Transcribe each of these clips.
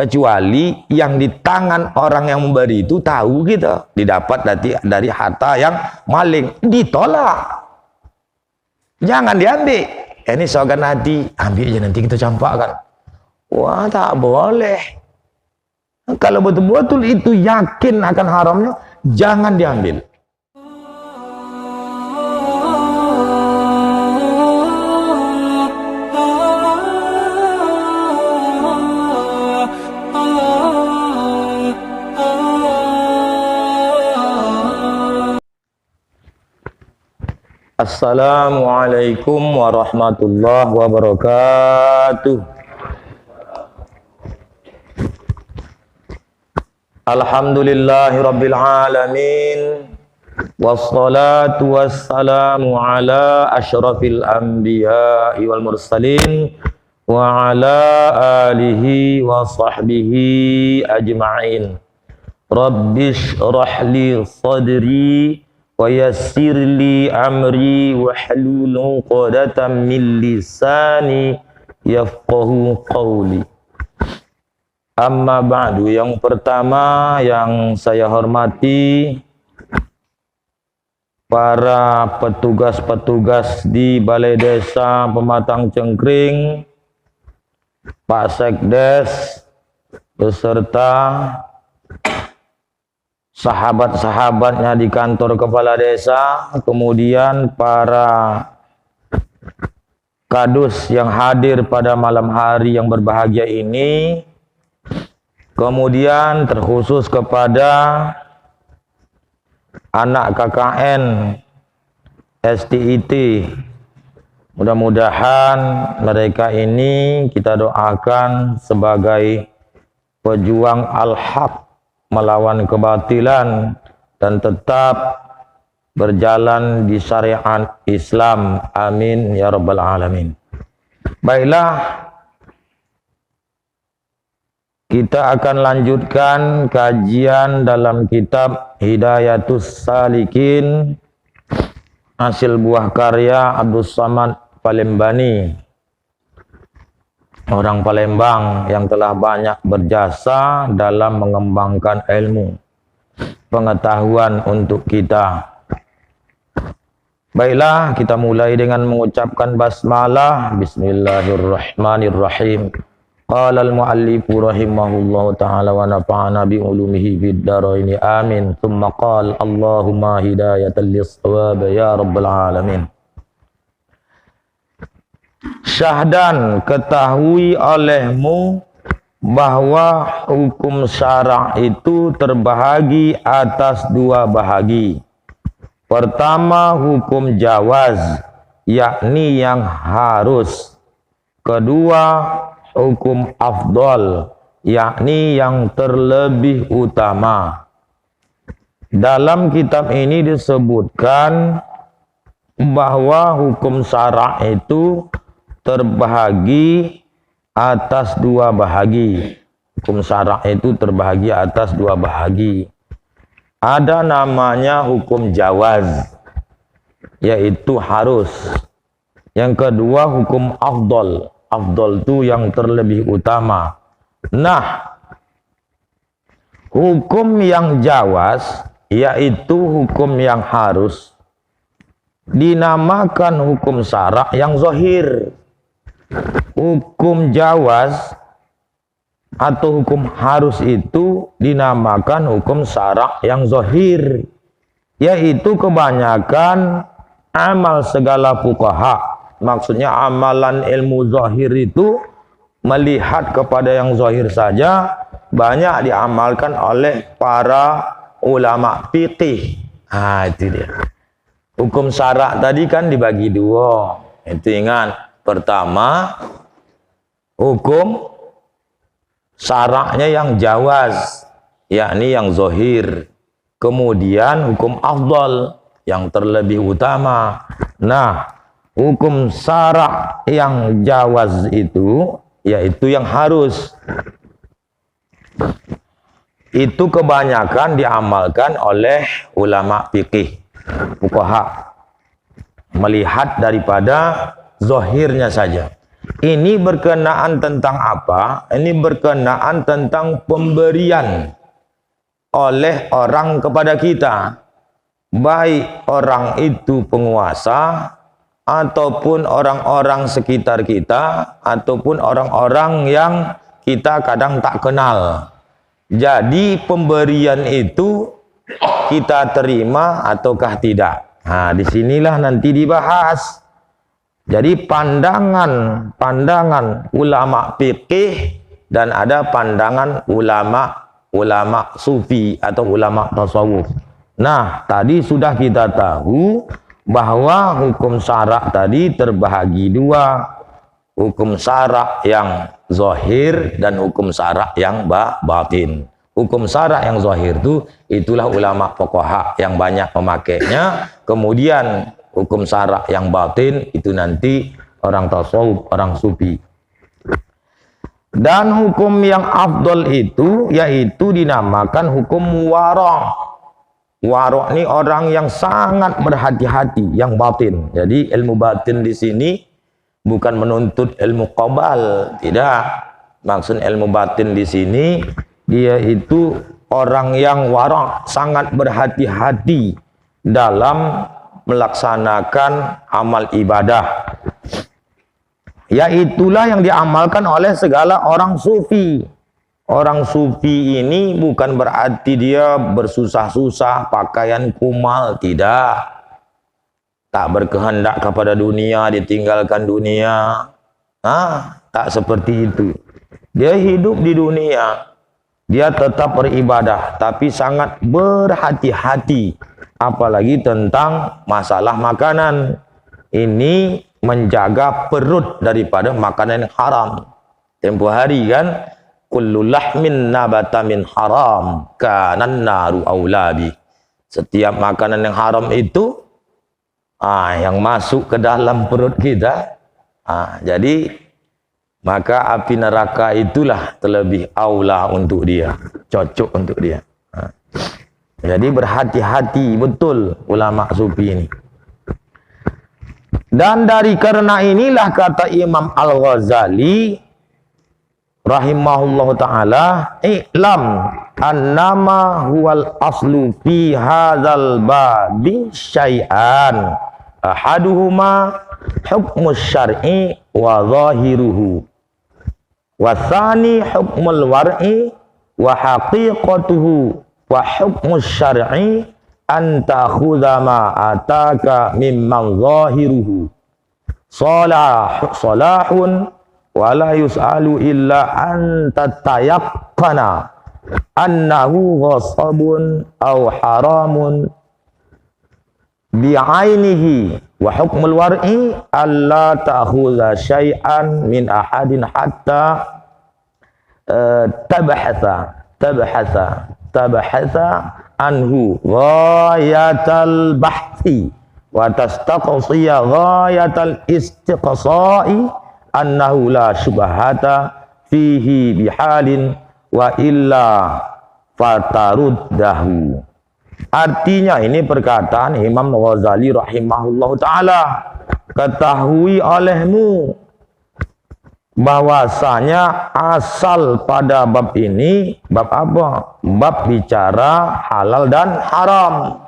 kecuali yang di tangan orang yang memberi itu tahu gitu, didapat dari harta yang maling, ditolak, jangan diambil. Ini sogan hati, ambil aja nanti kita campakkan. Wah, tak boleh. Kalau betul-betul itu yakin akan haramnya, jangan diambil. Assalamualaikum warahmatullahi wabarakatuh. Alhamdulillahirabbil alamin. Wassalatu wassalamu ala asyrafil anbiya'i wal mursalin wa ala alihi wa sahbihi ajma'in. Rabbish rahli sadri wa yassir li amri wa hlul 'uqdatam min lisani yafqahu qawli. Amma ba'du, yang pertama yang saya hormati para petugas-petugas di Balai Desa Pematang Cengkring, Pak Sekdes beserta sahabat-sahabatnya di kantor kepala desa, kemudian para kadus yang hadir pada malam hari yang berbahagia ini, kemudian terkhusus kepada anak KKN STIT. Mudah-mudahan mereka ini kita doakan sebagai pejuang al-haq, melawan kebatilan dan tetap berjalan di syariat Islam. Amin ya rabbal alamin. Baiklah, kita akan lanjutkan kajian dalam kitab Hidayatus Salikin, hasil buah karya Abdul Samad Palembani, orang Palembang yang telah banyak berjasa dalam mengembangkan ilmu pengetahuan untuk kita. Baiklah, kita mulai dengan mengucapkan basmalah. Bismillahirrahmanirrahim. Qala al-muallifu rahimahullahu ta'ala wa nafa'ana bi ulumihi fid dharain amin. Tsumma qala Allahumma hidayatan lis-shawab ya rabbal alamin. Syahdan, ketahui olehmu bahwa hukum syara' itu terbahagi atas dua bahagi. Pertama, hukum jawaz, yakni yang harus. Kedua, hukum afdol, yakni yang terlebih utama. Dalam kitab ini disebutkan bahwa hukum syara' itu terbahagi atas dua bahagi. Hukum syara' itu terbahagi atas dua bahagi. Ada namanya hukum jawaz, yaitu harus. Yang kedua hukum afdol. Afdol itu yang terlebih utama. Nah, hukum yang jawaz, yaitu hukum yang harus, dinamakan hukum syara' yang zahir. Hukum jawaz atau hukum harus itu dinamakan hukum syara' yang zahir, yaitu kebanyakan amal segala fuqaha. Maksudnya amalan ilmu zahir itu melihat kepada yang zahir saja, banyak diamalkan oleh para ulama fiqih. Itu dia. Hukum syara' tadi kan dibagi dua. Itu ingat. Pertama, hukum syara'nya yang jawaz, yakni yang zahir. Kemudian hukum afdal, yang terlebih utama. Nah, hukum syara' yang jawaz itu, yaitu yang harus. Itu kebanyakan diamalkan oleh ulama fikih, fuqaha, melihat daripada zahirnya saja. Ini berkenaan tentang apa? Ini berkenaan tentang pemberian oleh orang kepada kita. Baik orang itu penguasa, ataupun orang-orang sekitar kita, ataupun orang-orang yang kita kadang tak kenal. Jadi pemberian itu kita terima ataukah tidak. Nah, disinilah nanti dibahas. Jadi pandangan ulama fikih dan ada pandangan ulama sufi atau ulama tasawuf. Nah, tadi sudah kita tahu bahwa hukum syarak tadi terbahagi dua. Hukum syarak yang zahir dan hukum syarak yang batin. Hukum syarak yang zahir itulah ulama fuqaha yang banyak memakainya. Kemudian hukum syarak yang batin itu nanti orang tasawuf, orang sufi. Dan hukum yang afdol itu yaitu dinamakan hukum wara'. Wara' ini orang yang sangat berhati-hati, yang batin. Jadi ilmu batin di sini bukan menuntut ilmu qabal, tidak. Maksud ilmu batin di sini dia itu orang yang wara', sangat berhati-hati dalam melaksanakan amal ibadah. Yaitulah yang diamalkan oleh segala orang sufi. Orang sufi ini bukan berarti dia bersusah-susah, pakaian kumal, tidak. Tak berkehendak kepada dunia, ditinggalkan dunia. Tak seperti itu. Dia hidup di dunia, dia tetap beribadah, tapi sangat berhati-hati. Apalagi tentang masalah makanan. Ini menjaga perut daripada makanan yang haram. Tempoh hari kan, kullu lahmin nabata min haram kanan naru aulabi. Setiap makanan yang haram itu yang masuk ke dalam perut kita, jadi maka api neraka itulah terlebih aula untuk dia, cocok untuk dia. Jadi berhati-hati betul ulama sufi ini. Dan dari karena inilah kata Imam Al-Ghazali rahimahullah ta'ala, i'lam annama huwal aslu fi hadzal babi syai'an ahaduhuma hukmus syar'i wa zahiruhu wa tsani hukmul war'i wa haqiqatuhu wa hukmus syar'i an ta'khudha ma ataka mimman zahiruhu salahun wa la yus'alu illa an tatayaqqana annahu ghasabun aw haramun bi'ainihi wa hukmul war'i alla ta'khudha syai'an min ahadin hatta tabhatha anhu ghayatal bahthi wa tastaqsiya ghayatal istiqsa'i annahu la syubhata fihi bihalin wa illa fataruddahu. Artinya ini perkataan Imam Ghazali rahimahullah ta'ala, ketahui olehmu bahwasanya asal pada bab ini, bab apa? Bab bicara halal dan haram.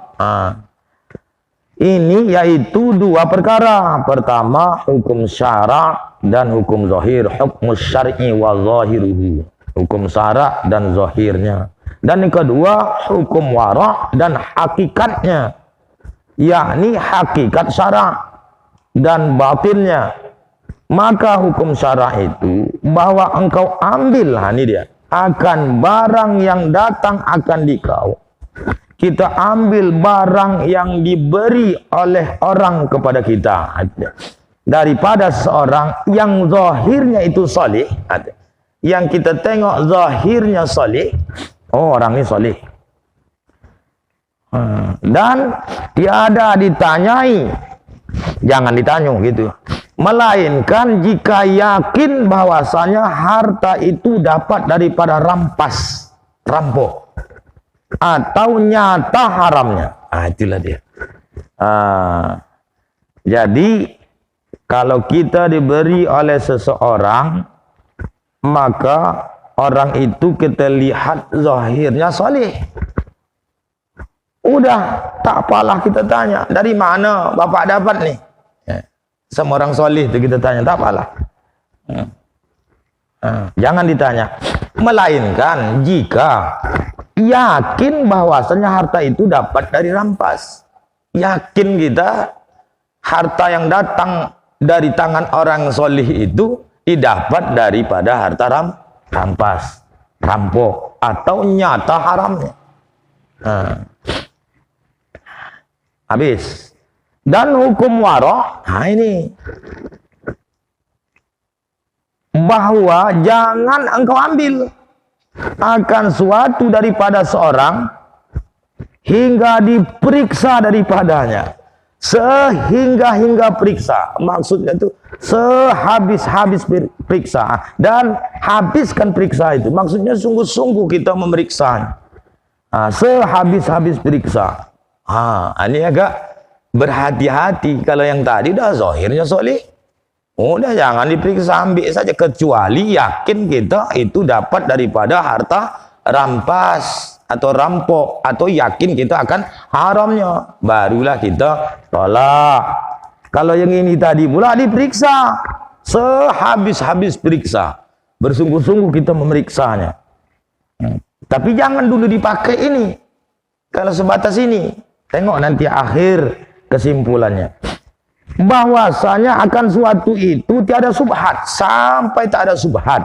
Ini yaitu dua perkara. Pertama hukum syara' dan hukum zahir. Hukum syar'i wa zahiruhu, hukum syara' dan zahirnya. Dan yang kedua hukum wara' dan hakikatnya, yakni hakikat syara' dan batinnya. Maka hukum syara' itu bahwa engkau ambil, ini dia, akan barang yang datang akan dikau. Kita ambil barang yang diberi oleh orang kepada kita daripada seorang yang zahirnya itu salih, yang kita tengok zahirnya salih, oh orang ini salih, dan tiada ditanyai, jangan ditanya gitu, melainkan jika yakin bahwasanya harta itu dapat daripada rampok atau nyata haramnya. Itulah dia. Jadi Kalau kita diberi oleh seseorang, maka orang itu kita lihat zahirnya soleh. Udah, tak apalah kita tanya, dari mana bapak dapat nih? Sama orang soleh itu kita tanya, tak apalah. Jangan ditanya. Melainkan jika yakin bahwasanya harta itu dapat dari rampas. Yakin kita harta yang datang dari tangan orang soleh itu didapat daripada harta rampas, rampok, atau nyata haramnya. Habis. Dan hukum wara', ini bahwa jangan engkau ambil akan suatu daripada seorang hingga diperiksa daripadanya, sehingga periksa, maksudnya itu sehabis periksa, dan habiskan periksa itu, maksudnya sungguh-sungguh kita memeriksa, sehabis periksa. Ini agak berhati-hati. Kalau yang tadi udah zahirnya soleh, udah jangan diperiksa, ambil saja, kecuali yakin kita itu dapat daripada harta rampas atau rampok, atau yakin kita akan haramnya, barulah kita tolak. Kalau yang ini tadi pula diperiksa, sehabis periksa, bersungguh-sungguh kita memeriksanya. Tapi jangan dulu dipakai ini. Kalau sebatas ini, tengok nanti akhir kesimpulannya, bahwasanya akan suatu itu tiada subhat sampai tak ada subhat.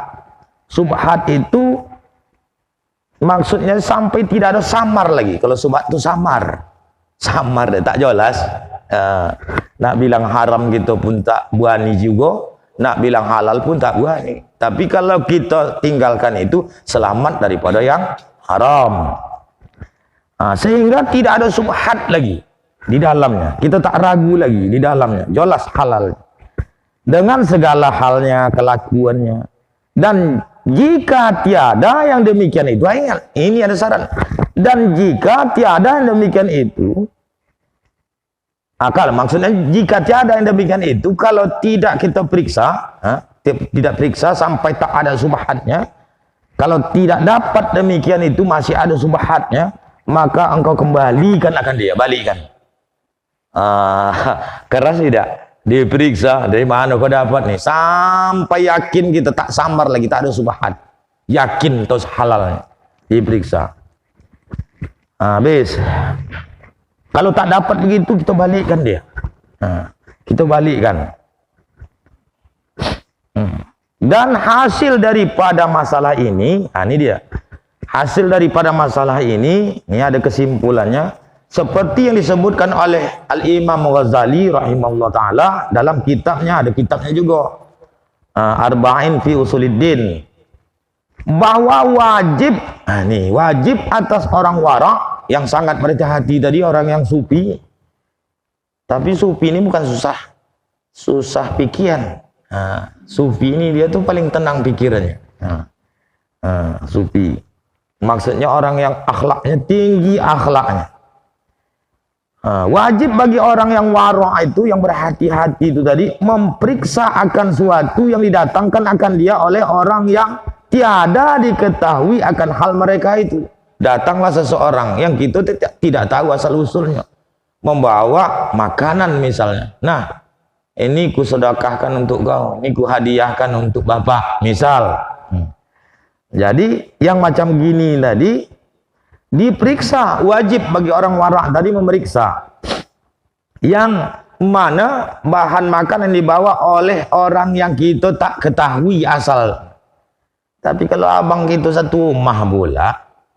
Subhat itu maksudnya sampai tidak ada samar lagi. Kalau subhat itu samar tak jelas. Nak bilang haram kita pun tak berani juga, nak bilang halal pun tak berani. Tapi kalau kita tinggalkan itu, selamat daripada yang haram. Sehingga tidak ada subhat lagi di dalamnya, kita tak ragu lagi di dalamnya, jelas halal dengan segala halnya, kelakuannya. Dan jika tiada yang demikian itu, ingat, ini ada syarat. Dan jika tiada yang demikian itu, maksudnya jika tiada yang demikian itu, kalau tidak kita periksa, tidak periksa sampai tak ada subhatnya, kalau tidak dapat demikian itu, masih ada subhatnya, maka engkau kembalikan akan dia, balikkan. Keras tidak? Diperiksa, dari mana kau dapat nih? Sampai yakin kita tak samar lagi, tak ada subhat. Yakin terus halalnya. Diperiksa. Habis. Kalau tak dapat begitu, kita balikkan dia. Kita balikkan. Dan hasil daripada masalah ini, ini dia. Hasil daripada masalah ini ada kesimpulannya. Seperti yang disebutkan oleh Al-Imam Ghazali rahimahullah ta'ala dalam kitabnya, ada kitabnya juga, Arba'in fi Usuluddin, bahwa wajib, wajib atas orang wara' yang sangat berhati-hati tadi, orang yang sufi. Tapi sufi ini bukan susah pikiran. Sufi ini dia tuh paling tenang pikirannya. Sufi maksudnya orang yang akhlaknya tinggi, akhlaknya. Wajib bagi orang yang wara' itu, yang berhati-hati itu tadi, memeriksa akan suatu yang didatangkan akan dia oleh orang yang tiada diketahui akan hal mereka itu. Datanglah seseorang yang kita tidak tahu asal usulnya, membawa makanan misalnya. Nah, ini ku sedekahkan untuk kau, ini ku hadiahkan untuk bapak, misal. Jadi yang macam gini tadi diperiksa, wajib bagi orang wara' tadi memeriksa yang mana bahan makanan yang dibawa oleh orang yang kita tak ketahui asal. Tapi kalau abang kita satu rumah pula,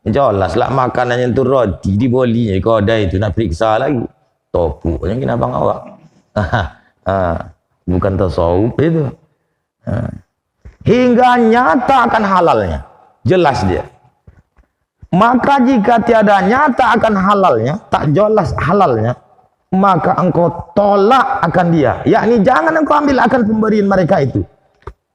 jelaslah makanannya itu roti dibolinya kedai itu, nak periksa lagi topuknya kena abang awak. Bukan tasawuf itu. Hingga nyata akan halalnya, jelas dia. Maka jika tiada nyata akan halalnya, tak jelas halalnya, maka engkau tolak akan dia. Yakni jangan engkau ambil akan pemberian mereka itu.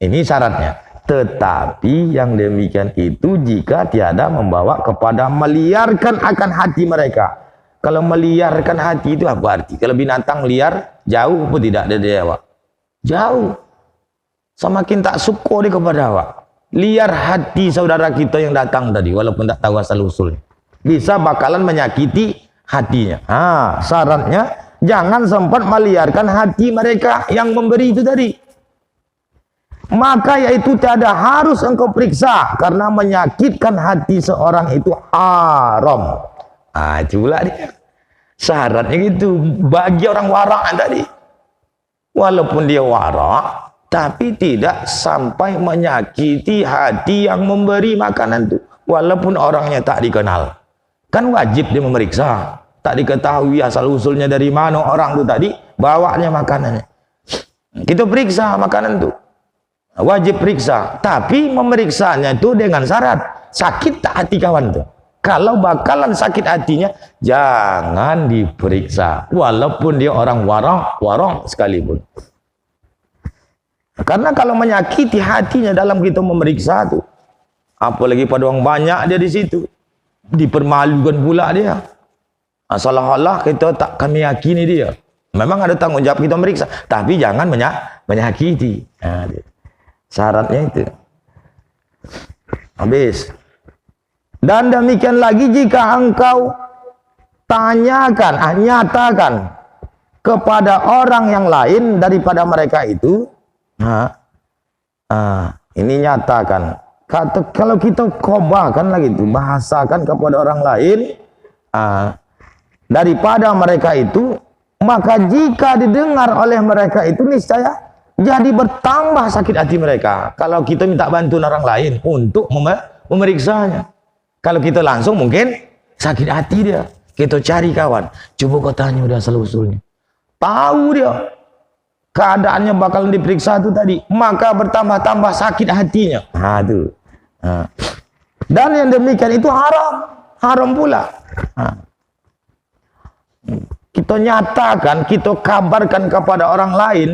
Ini syaratnya. Tetapi yang demikian itu jika tiada membawa kepada meliarkan akan hati mereka. Kalau meliarkan hati itu apa arti? Kalau binatang liar, jauh pun tidak ada dia. Jauh. Semakin tak syukur dia kepada awak. Liar hati saudara kita yang datang tadi, walaupun tak tahu asal usulnya. Bisa bakalan menyakiti hatinya. Syaratnya jangan sempat meliarkan hati mereka yang memberi itu tadi. Maka yaitu tiada harus engkau periksa, karena menyakitkan hati seorang itu haram. Itu pula dia. Syaratnya gitu bagi orang warak tadi. Walaupun dia warak, tapi tidak sampai menyakiti hati yang memberi makanan itu. Walaupun orangnya tak dikenal. Kan wajib dia memeriksa. Tak diketahui asal usulnya dari mana orang itu tadi, bawanya makanannya. Kita periksa makanan itu. Wajib periksa. Tapi memeriksanya itu dengan syarat. Sakit tak hati kawan itu. Kalau bakalan sakit hatinya, jangan diperiksa. Walaupun dia orang warong sekalipun. Karena kalau menyakiti hatinya dalam kita memeriksa itu, apalagi pada orang banyak dia di situ, dipermalukan pula dia. Seolah-olah kita takkan meyakini dia. Memang ada tanggung jawab kita meriksa, tapi jangan menyakiti. Syaratnya itu. Habis. Dan demikian lagi jika engkau nyatakan kepada orang yang lain daripada mereka itu, ini nyatakan. Kalau kita kobakan lagi itu, bahasakan kepada orang lain daripada mereka itu, maka jika didengar oleh mereka itu niscaya jadi bertambah sakit hati mereka. Kalau kita minta bantuan orang lain untuk memeriksanya. Kalau kita langsung mungkin sakit hati dia. Kita cari kawan, coba kau tanya udah asal usulnya. Tahu dia keadaannya bakal diperiksa itu tadi, maka bertambah-tambah sakit hatinya. Dan yang demikian itu haram pula. Kita nyatakan, kita kabarkan kepada orang lain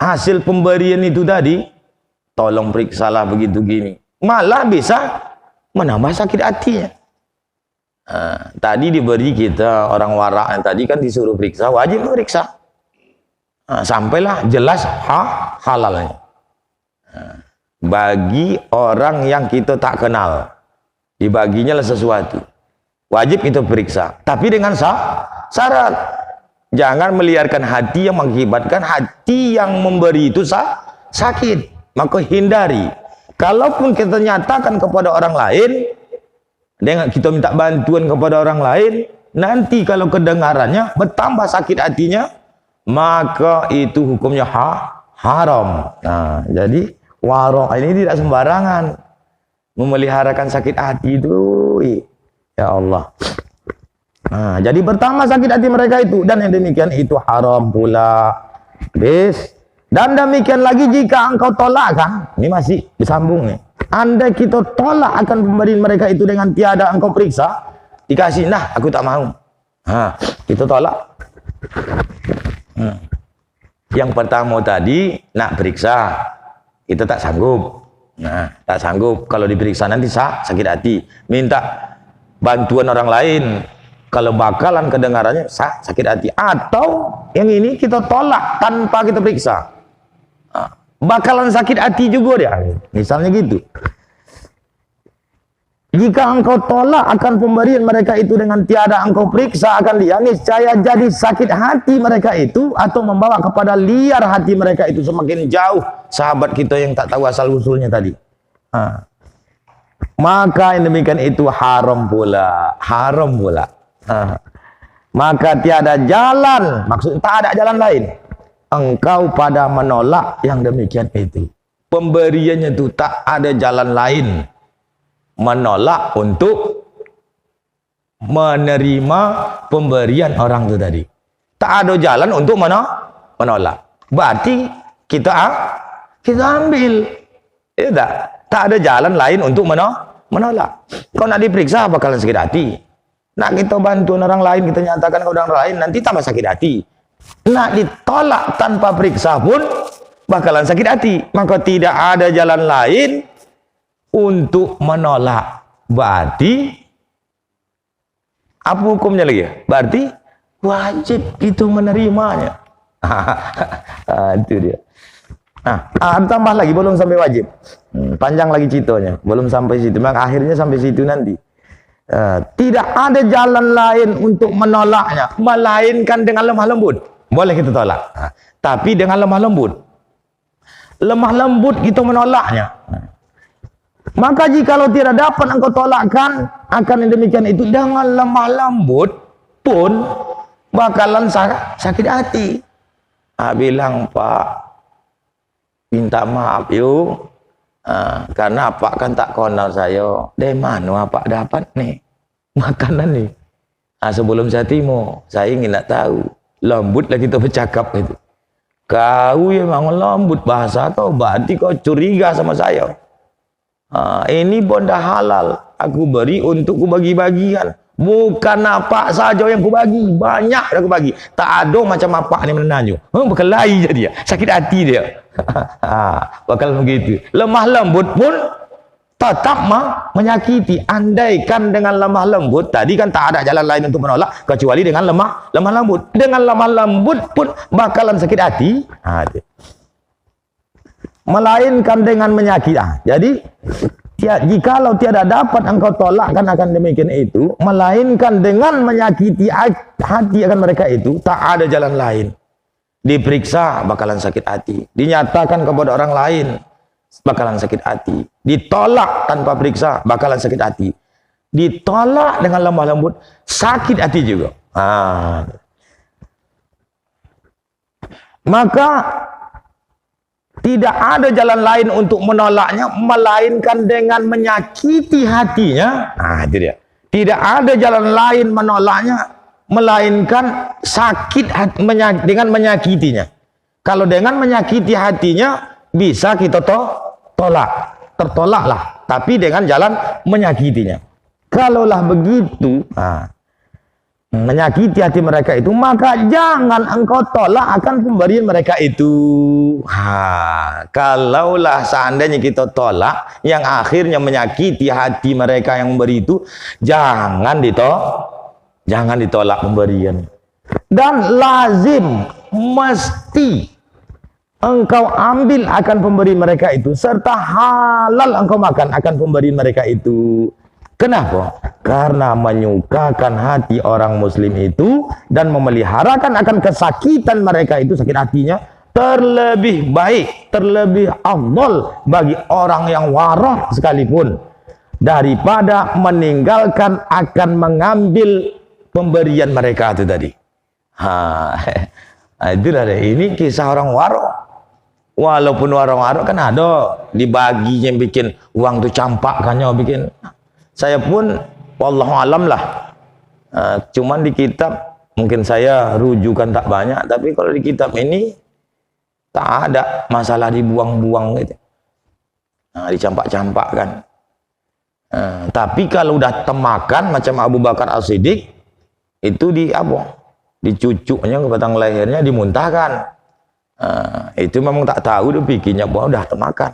hasil pemberian itu tadi, tolong periksalah begitu gini, malah bisa menambah sakit hatinya. Tadi diberi kita orang warak yang tadi kan disuruh periksa, wajib periksa. Sampailah jelas halalnya. Bagi orang yang kita tak kenal, dibaginya lah sesuatu, wajib kita periksa. Tapi dengan syarat, jangan meliarkan hati yang mengakibatkan hati yang memberi itu sakit. Maka hindari. Kalaupun kita nyatakan kepada orang lain, dengan kita minta bantuan kepada orang lain, nanti kalau kedengarannya bertambah sakit hatinya, maka itu hukumnya haram. Jadi warok ini tidak sembarangan memeliharakan sakit hati itu. Ya Allah. Jadi bertambah sakit hati mereka itu, dan yang demikian itu haram pula. Dan demikian lagi jika engkau tolak, kan? Ini masih disambung nih. Andai kita tolak akan pemberian mereka itu dengan tiada engkau periksa, dikasih, nah aku tak mau. Kita tolak. Yang pertama tadi nak periksa, kita tak sanggup. Tak sanggup. Kalau diperiksa nanti sakit hati. Minta bantuan orang lain. Kalau bakalan kedengarannya sakit hati. Atau yang ini kita tolak tanpa kita periksa, bakalan sakit hati juga dia. Misalnya gitu. Jika engkau tolak akan pemberian mereka itu dengan tiada engkau periksa akan dia, niscaya jadi sakit hati mereka itu, atau membawa kepada liar hati mereka itu semakin jauh sahabat kita yang tak tahu asal usulnya tadi. Maka yang demikian itu haram pula. Maka tiada jalan, maksudnya tak ada jalan lain, engkau pada menolak yang demikian itu. Pemberiannya itu tak ada jalan lain, menolak untuk menerima pemberian orang itu tadi. Tak ada jalan untuk menolak. Berarti kita ambil. Ya tak ada jalan lain untuk menolak. Kalau nak diperiksa bakalan sakit hati. Nak kita bantuan orang lain, kita nyatakan ke orang lain, nanti tambah sakit hati. Nak ditolak tanpa periksa pun bakalan sakit hati. Maka tidak ada jalan lain untuk menolak. Berarti apa hukumnya lagi? Berarti wajib itu menerimanya. Itu dia. Nah, tambah lagi, belum sampai wajib. Panjang lagi citonya, belum sampai situ. Memang akhirnya sampai situ nanti. Tidak ada jalan lain untuk menolaknya, melainkan dengan lemah lembut. Boleh kita tolak. Tapi dengan lemah lembut. Lemah lembut kita menolaknya. Maka jikalau tidak dapat engkau tolakkan, akan yang demikian itu dengan lemah lembut pun bakalan sakit hati. Bilang, Pak, minta maaf yuk. Karena Pak kan tak kenal saya. Dari mana Pak dapat nih makanan nih? Sebelum saya timo, saya ingin nak tahu. Lembutlah kita bercakap itu. Kau memang lembut bahasa kau, berarti kau curiga sama saya. Ini bonda halal, aku beri untuk ku bagi-bagikan. Bukan apa saja yang ku bagi, banyak aku bagi. Tak ada macam apa ni menanyo. Berkelahi jadi dia, sakit hati dia. Bakal begitu. Lemah lembut pun tetap menyakiti. Andaikan dengan lemah lembut, tadi kan tak ada jalan lain untuk menolak kecuali dengan lemah lembut. Dengan lemah lembut pun bakalan sakit hati. Melainkan dengan menyakiti. Jadi jikalau tiada dapat engkau tolakkan akan demikian itu, melainkan dengan menyakiti hati akan mereka itu, tak ada jalan lain. Diperiksa bakalan sakit hati, dinyatakan kepada orang lain bakalan sakit hati, ditolak tanpa periksa bakalan sakit hati, ditolak dengan lemah lembut sakit hati juga. Maka tidak ada jalan lain untuk menolaknya melainkan dengan menyakiti hatinya. Itu dia. Tidak ada jalan lain menolaknya melainkan sakit hati, dengan menyakitinya. Kalau dengan menyakiti hatinya bisa kita tertolaklah, tapi dengan jalan menyakitinya. Kalaulah begitu, menyakiti hati mereka itu, maka jangan engkau tolak akan pemberian mereka itu. Kalaulah seandainya kita tolak yang akhirnya menyakiti hati mereka yang memberi itu, jangan ditolak pemberian. Dan lazim, mesti engkau ambil akan pemberian mereka itu, serta halal engkau makan akan pemberian mereka itu. Kenapa? Karena menyukakan hati orang muslim itu dan memeliharakan akan kesakitan mereka itu, sakit hatinya, terlebih baik, terlebih afdal bagi orang yang warah sekalipun daripada meninggalkan akan mengambil pemberian mereka itu tadi. Itulah deh. Ini kisah orang warah. Walaupun orang warah kan ada dibaginya bikin uang tuh campakkannya bikin. Saya pun wallahu alam lah. Cuman di kitab mungkin saya rujukan tak banyak, tapi kalau di kitab ini tak ada masalah dibuang-buang gitu. Dicampak-campakkan. Tapi kalau udah temakan macam Abu Bakar As-Siddiq itu dicucuknya ke batang lehernya, dimuntahkan. Itu memang tak tahu dia pikirnya bahwa udah temakan.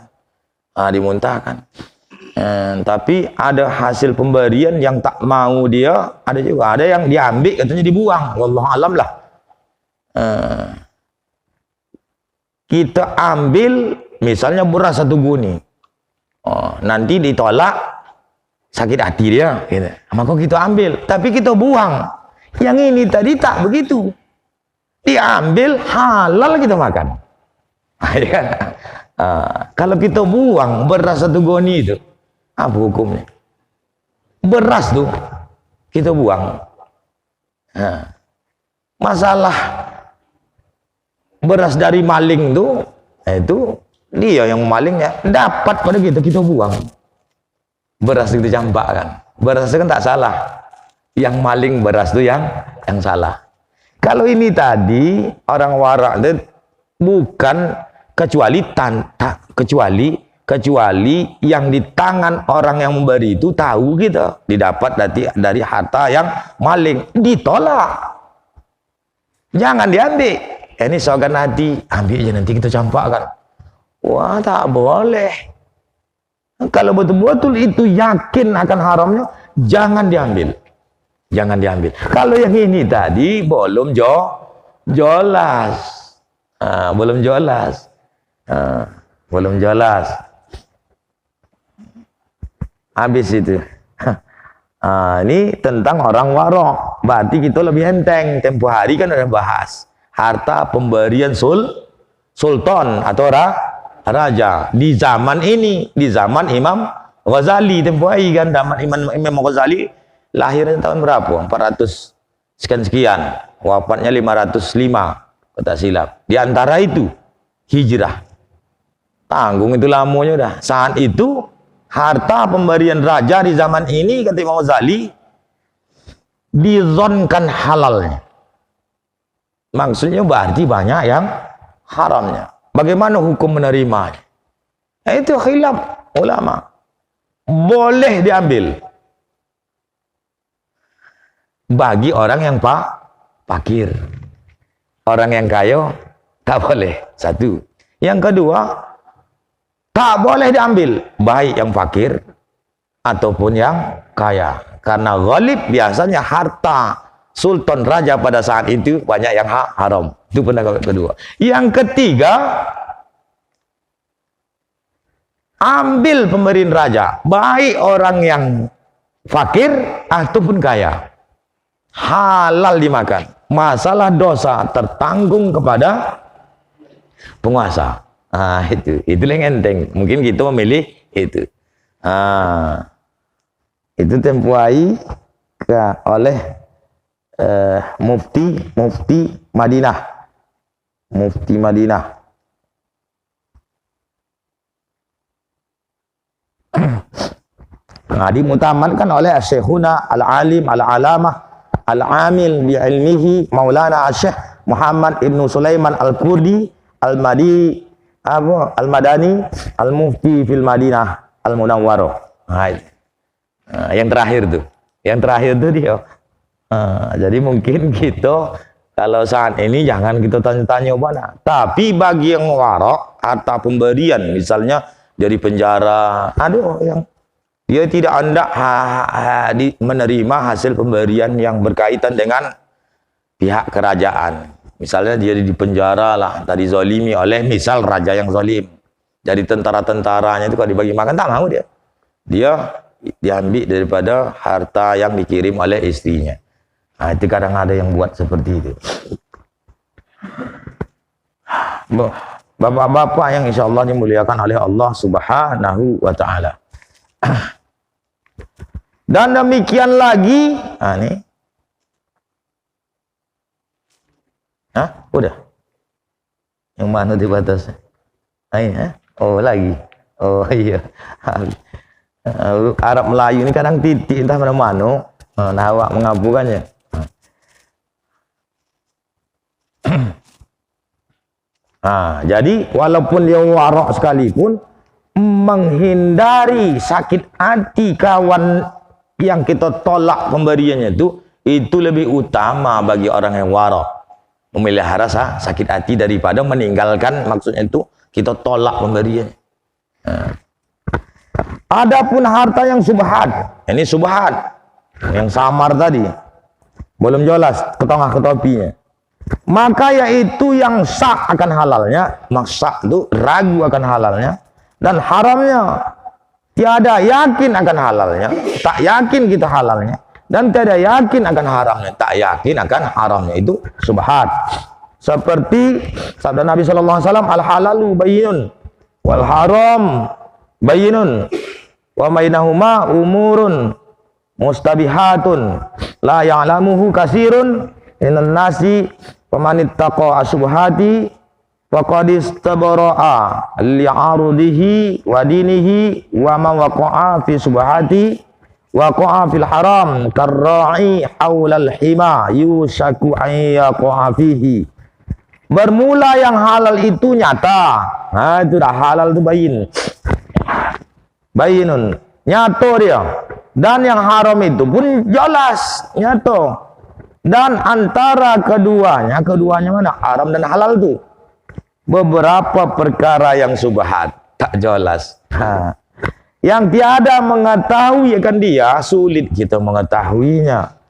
Dimuntahkan. Tapi ada hasil pemberian yang tak mau dia, ada juga, ada yang diambil katanya dibuang, wallahu alam lah. Kita ambil misalnya beras 1 guni, nanti ditolak sakit hati dia gitu. Maka kita ambil, tapi kita buang. Yang ini tadi tak begitu, diambil halal kita makan. Kalau kita buang beras 1 guni itu, apa hukumnya? Beras tuh kita buang. Masalah beras dari maling tuh, itu dia yang malingnya dapat pada kita buang. Beras itu campakkan. Beras itu kan tak salah. Yang maling beras itu yang salah. Kalau ini tadi orang warak itu bukan kecuali yang di tangan orang yang memberi itu tahu gitu, didapat dari harta yang maling, ditolak, jangan diambil. Ini sogan hati, ambil aja nanti kita campakkan. Wah, tak boleh. Kalau betul-betul itu yakin akan haramnya, jangan diambil. Kalau yang ini tadi belum jelas, Belum jelas. Belum jelas. Habis itu. Ini tentang orang warok. Berarti kita lebih enteng. Tempo hari kan udah bahas harta pemberian sultan atau raja di zaman ini, di zaman Imam Ghazali. Tempo hari kan zaman Imam Ghazali lahirnya tahun berapa? 400 sekian, wafatnya 505 kata silap. Di antara itu hijrah. Tanggung itu lamanya dah. Saat itu harta pemberian raja di zaman ini kata Imam Ghazali dizonkan halalnya. Maksudnya berarti banyak yang haramnya. Bagaimana hukum menerimanya? Itu khilaf ulama. Boleh diambil bagi orang yang fakir. Orang yang kaya tak boleh. Satu. Yang kedua, tak boleh diambil baik yang fakir ataupun yang kaya. Karena ghalib biasanya harta sultan raja pada saat itu banyak yang haram. Itu pendapat kedua. Yang ketiga, ambil pemberian raja baik orang yang fakir ataupun kaya. Halal dimakan. Masalah dosa tertanggung kepada penguasa. Itu yang enteng. Mungkin kita memilih itu. Itu tempuai oleh Mufti Madinah. Mufti Madinah. Dimutamankan oleh Syekhuna Al-Alim Al-Alamah Al-Amil bi ilmihi Maulana Syekh Muhammad Ibnu Sulaiman Al-Kurdi Al-Madani Al-Mufti fil Madinah Al-Munawwarah. Yang terakhir tuh. Yang terakhir tuh dia. Jadi mungkin kita kalau saat ini jangan kita tanya-tanya mana. Tapi bagi yang warok harta pemberian misalnya dari penjara, ada yang dia tidak hendak menerima hasil pemberian yang berkaitan dengan pihak kerajaan. Misalnya dia di penjara lah, tadi zalimi oleh misal raja yang zalim. Jadi tentara-tentaranya itu kalau dibagi makan tak mau dia. Dia diambil daripada harta yang dikirim oleh istrinya. Itu kadang ada yang buat seperti itu. Bapak-bapak yang insya Allah dimuliakan oleh Allah Subhanahu wa Ta'ala. Dan demikian lagi, nih. Udah. Yang mana di batas? Oh, lagi. Oh iya. Arab Melayu ini kadang titik entah mana-mana. Nah, awak mengabukannya. Jadi walaupun dia warok sekalipun, menghindari sakit hati kawan yang kita tolak pemberiannya itu lebih utama bagi orang yang warok. Memelihara sakit hati daripada meninggalkan, maksudnya itu kita tolak pemberiannya. Adapun harta yang subhat, ini subhat yang samar tadi, belum jelas ketengah-ketopinya, maka yaitu yang syak akan halalnya, maksud itu ragu akan halalnya, dan haramnya tiada yakin akan halalnya, tak yakin kita halalnya, dan tiada yakin akan haramnya, tak yakin akan haramnya, itu subhat. Seperti sabda Nabi SAW, al-halalu bayyinun wal haram bayyinun wa bainahuma umurun mustabihatun la ya'lamuhu katsirun minan nasi famanittaqa asubhati faqad istabara'a li'arudihi wa dinihi wa man waqa'a fi subhati waqa'a fil haram karra'i haulal hima yusaku an yaqa'a fihi. Bermula yang halal itu nyata. Itu dah halal itu bayinun, nyata dia. Dan yang haram itu pun jelas, nyata. Dan antara keduanya mana? Haram dan halal itu. Beberapa perkara yang subhat, tak jelas. Yang tiada mengetahui akan dia, sulit kita mengetahuinya.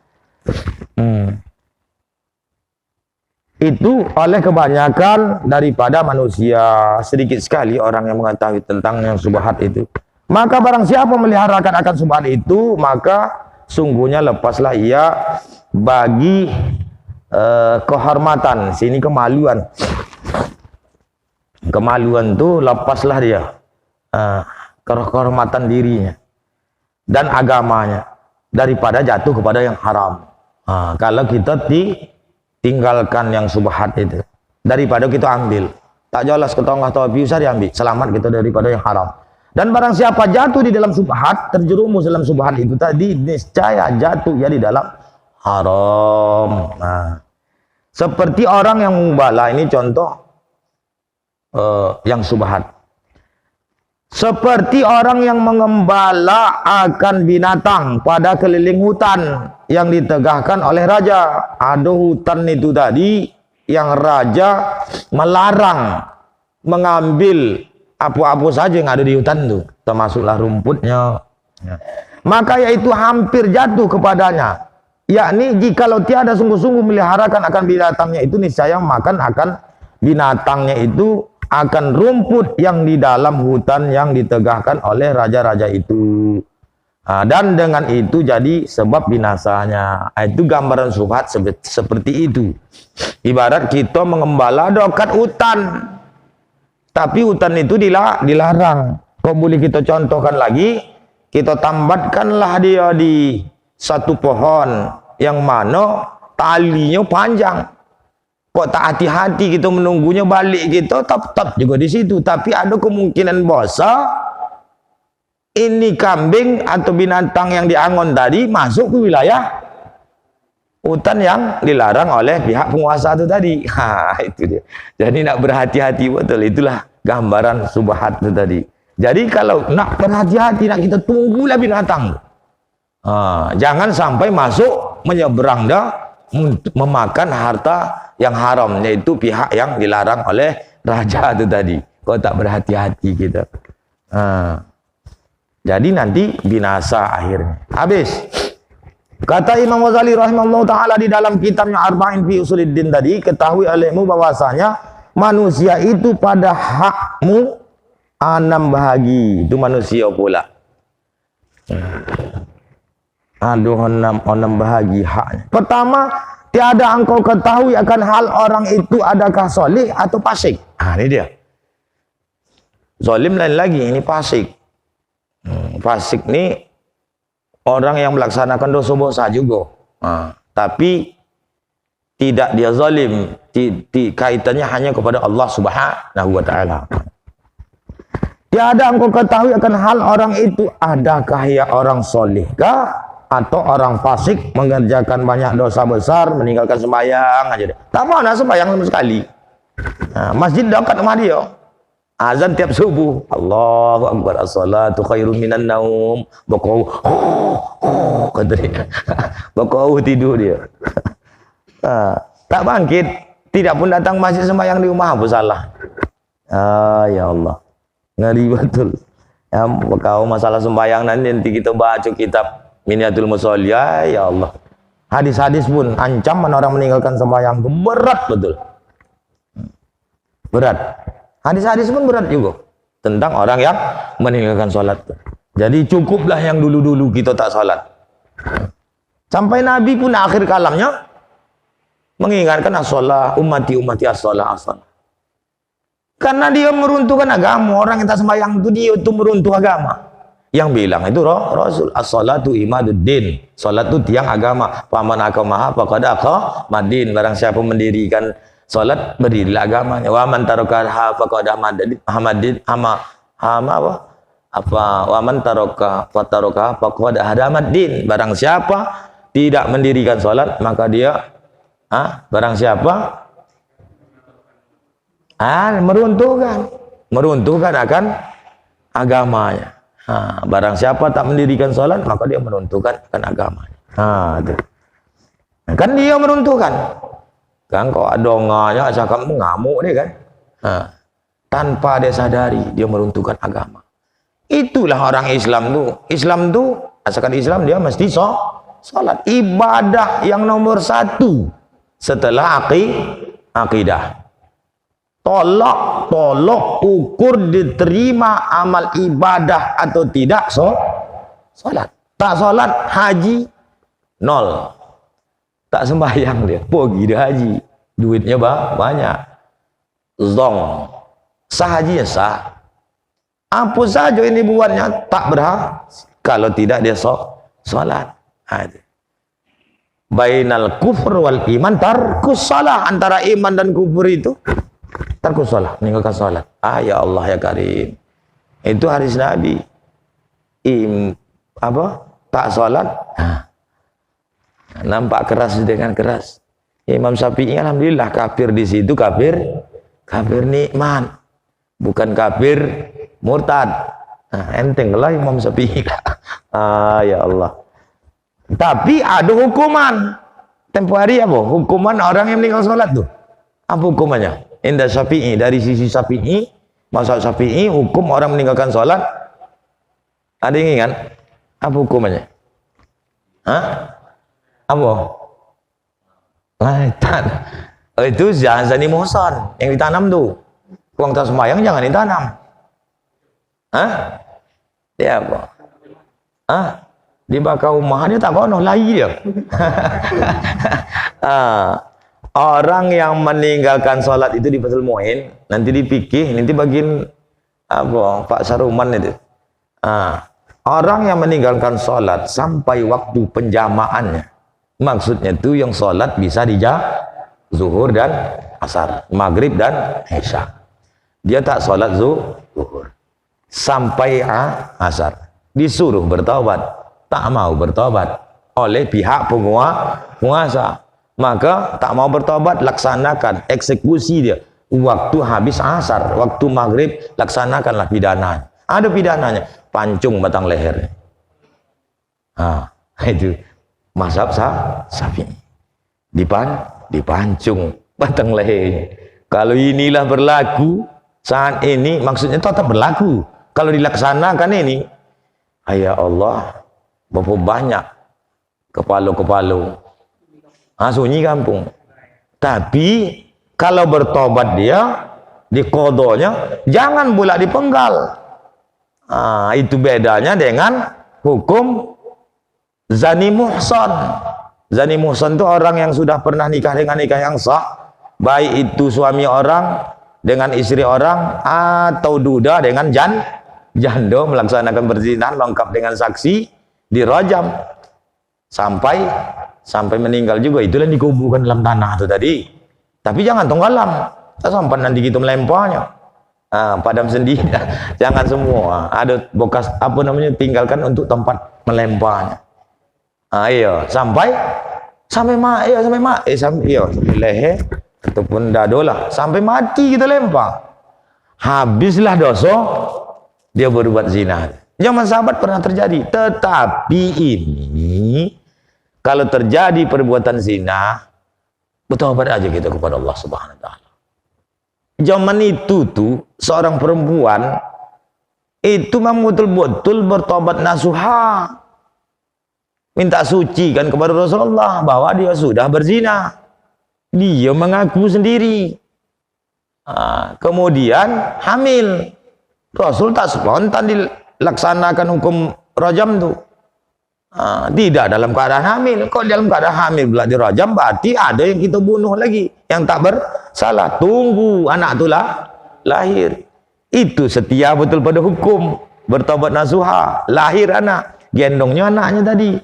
itu oleh kebanyakan daripada manusia. Sedikit sekali orang yang mengetahui tentang yang subhat itu. Maka barang siapa meliharakan akan subhat itu, maka sungguhnya lepaslah ia bagi kehormatan. Sini kemaluan. Kemaluan tu lepaslah dia kehormatan dirinya dan agamanya daripada jatuh kepada yang haram. Kalau kita tinggalkan yang subhat itu, daripada kita ambil, tak jelas ketongah atau bisa diambil, selamat kita daripada yang haram. Dan barang siapa jatuh di dalam subhat, terjerumus dalam subhat itu tadi, niscaya jatuh ya di dalam haram. Seperti orang yang mubala, ini contoh yang subhat. Seperti orang yang mengembala akan binatang pada keliling hutan yang ditegahkan oleh raja. Ada hutan itu tadi yang raja melarang mengambil apa-apa saja yang ada di hutan itu, termasuklah rumputnya. Maka yaitu hampir jatuh kepadanya. Yakni jikalau tiada sungguh-sungguh meliharakan akan binatangnya itu, niscaya makan akan binatangnya itu akan rumput yang di dalam hutan yang ditegahkan oleh raja-raja itu. Dan dengan itu jadi sebab binasanya. Itu gambaran subhat seperti itu. Ibarat kita mengembala dekat hutan, tapi hutan itu dilarang. Kok boleh kita contohkan lagi? Kita tambatkanlah dia di satu pohon yang mana talinya panjang. Kok tak hati-hati kita menunggunya balik kita, tetap juga di situ. Tapi ada kemungkinan bahasa ini kambing atau binatang yang diangon tadi masuk ke wilayah hutan yang dilarang oleh pihak penguasa itu tadi. Itu dia. Jadi nak berhati-hati betul. Itulah gambaran subhat itu tadi. Jadi kalau nak berhati-hati, nak kita tunggulah binatang. Jangan sampai masuk menyeberang dah memakan harta yang haram, yaitu pihak yang dilarang oleh raja itu tadi. Kau tak berhati-hati kita. Jadi nanti binasa akhirnya. Habis. Kata Imam Ghazali rahimahullah ta'ala di dalam kitabnya Arba'in fi Usuluddin tadi, ketahui olehmu bahwasanya manusia itu pada hakmu 6 bahagi. Itu manusia pula. Aduh, 6 bahagi haknya. Pertama, tiada engkau ketahui akan hal orang itu adakah soleh atau fasik. Ini dia. Zalim lain lagi, ini fasik. Fasik ni orang yang melaksanakan dosa-dosa juga. Tapi tidak dia zalim. Kaitannya hanya kepada Allah Subhanahu wa taala. Tiada engkau ketahui akan hal orang itu adakah ia orang solehkah atau orang fasik, mengerjakan banyak dosa besar, meninggalkan sembahyang aja. Tak mau nak sembahyang sama sekali. Masjid dekat rumah dia. Azan tiap subuh. Allahu Akbar, as-salatu khairun minan naum. Bokau. Kata dia. Bokau tidur dia. Tak bangkit. Tidak pun datang masjid sembahyang di rumah. Apa salah? Ya Allah. Ngeri betul. Bokau masalah sembahyang nanti kita baca kitab Minyatul Musolli, ya Allah. Hadis-hadis pun ancaman orang meninggalkan sembahyang itu berat betul. Berat. Hadis-hadis pun berat juga tentang orang yang meninggalkan sholat. Jadi cukuplah yang dulu-dulu kita tak sholat. Sampai Nabi pun akhir kalamnya mengingatkan as-sholah, ummati as-sholah, as-sholah. Karena dia meruntuhkan agama. Orang yang tak sembahyang itu dia itu meruntuh agama. Yang bilang itu Rasul, as-salatu imaduddin. Salat itu tiang agama. Faman aqamaha faqad aqamadin. Barang siapa mendirikan salat, berdirilah agamanya. Wa man tarakaha faqad hamadin wa man taraka faqad hadamaddin. Barang siapa tidak mendirikan salat, maka dia barang siapa meruntuhkan akan agamanya. Barang siapa tak mendirikan salat, maka dia meruntuhkan akan agamanya. Kan dia meruntuhkan. Kan kok adonganya cakap mengamuk dia kan. Tanpa dia sadari dia meruntuhkan agama. Itulah orang Islam tu. Islam tu, asalkan Islam dia mesti salat. Ibadah yang nomor 1 setelah akidah. Tolak ukur diterima amal ibadah atau tidak salat. Tak salat, haji nol. Tak sembahyang dia, pergi dia haji. Duitnya banyak. Zong. Sah hajinya sah. Apa saja ini buatnya tak berhak kalau tidak dia salat. Bainal kufur wal iman tarkus salah, antara iman dan kufur itu tarkus salah, meninggalkan salat. Ya Allah ya Karim. Itu hadis Nabi. Tak salat. Nampak keras dengan keras. Imam Syafi'i alhamdulillah kafir di situ, kafir nikmat. Bukan kafir murtad. Enteng lah Imam Syafi'i. Ya Allah. Tapi ada hukuman. Tempoh hari apa? Hukuman orang yang meninggal salat tuh. Apa hukumannya? Indah Syafi'i, dari sisi Syafi'i, mazhab Syafi'i, hukum orang meninggalkan salat. Ada yang ingat? Apa hukumannya? Apa? Itu jangan zani muhsan yang ditanam tuh. Uang tak sembahyang jangan ditanam. Dia apa? Dibakar rumahnya tak kono lagi dia. Orang yang meninggalkan sholat itu di Fathul Muin, nanti dipikir, nanti bagian apa Pak Saruman itu. Orang yang meninggalkan sholat sampai waktu penjamaannya, maksudnya itu yang sholat bisa zuhur dan asar, maghrib dan isya. Dia tak sholat zuhur sampai asar, disuruh bertaubat, tak mau bertobat oleh pihak penguasa, maka tak mau bertobat, laksanakan eksekusi dia waktu habis asar, waktu maghrib, laksanakanlah pidana. Ada pidananya, pancung batang leher. Itu mazhab Syafi'i. Dipancung batang leher. Kalau inilah berlaku saat ini, maksudnya tetap berlaku. Kalau dilaksanakan ini, ya Allah, berapa banyak kepala-kepala sunyi kampung. Tapi kalau bertobat dia di kodonya, jangan pula dipenggal. Itu bedanya dengan hukum zani muhsan. Zani muhsan itu orang yang sudah pernah nikah dengan nikah yang sah, baik itu suami orang dengan istri orang atau duda dengan janda, melaksanakan perzinahan lengkap dengan saksi, dirajam sampai meninggal juga. Itulah dikuburkan dalam tanah itu tadi. Tapi jangan tonggalam, tak sampai nanti kita melemparnya. Padam sendiri, jangan semua. Ada bekas apa namanya, tinggalkan untuk tempat melemparnya. Iya, sampai leher ataupun dado lah, sampai mati kita lempar. Habislah dosa dia berbuat zina. Zaman sahabat pernah terjadi. Tetapi ini kalau terjadi perbuatan zina, bertobat aja kita kepada Allah Subhanahu wa taala. Zaman itu tuh seorang perempuan itu memang betul-betul bertobat nasuha, minta suci kan kepada Rasulullah bahwa dia sudah berzina. Dia mengaku sendiri. Kemudian hamil. Rasul tak spontan dilaksanakan hukum rajam tuh. Tidak dalam keadaan hamil. Kalau dalam keadaan hamil pula dirajam, berarti ada yang kita bunuh lagi, yang tak bersalah. Tunggu anak tu lahir. Itu setia betul pada hukum, bertobat nasuha. Lahir anak, gendongnya anaknya tadi.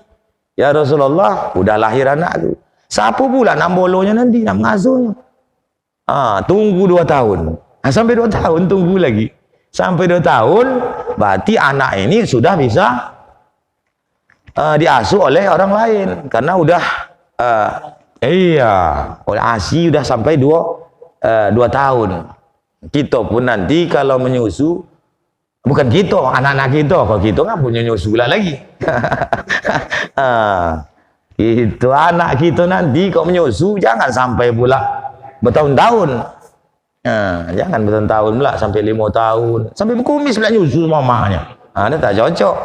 Ya Rasulullah, udah lahir anakku. Siapa pula nak bolonya nanti, nak mengasuhnya? Tunggu 2 tahun. Sampai 2 tahun tunggu lagi. Sampai 2 tahun, berarti anak ini sudah bisa diasuh oleh orang lain, karena udah oleh ASI udah sampai 2 tahun. Kita pun nanti kalau menyusu, bukan kita, anak-anak kita, kalau kita nggak punya nyusu lagi. Itu anak kita nanti kok menyusu, jangan sampai pula bertahun-tahun. Jangan bertahun-tahun pula, sampai 5 tahun, sampai berkumis pula nyusu mamanya. Ini tak cocok.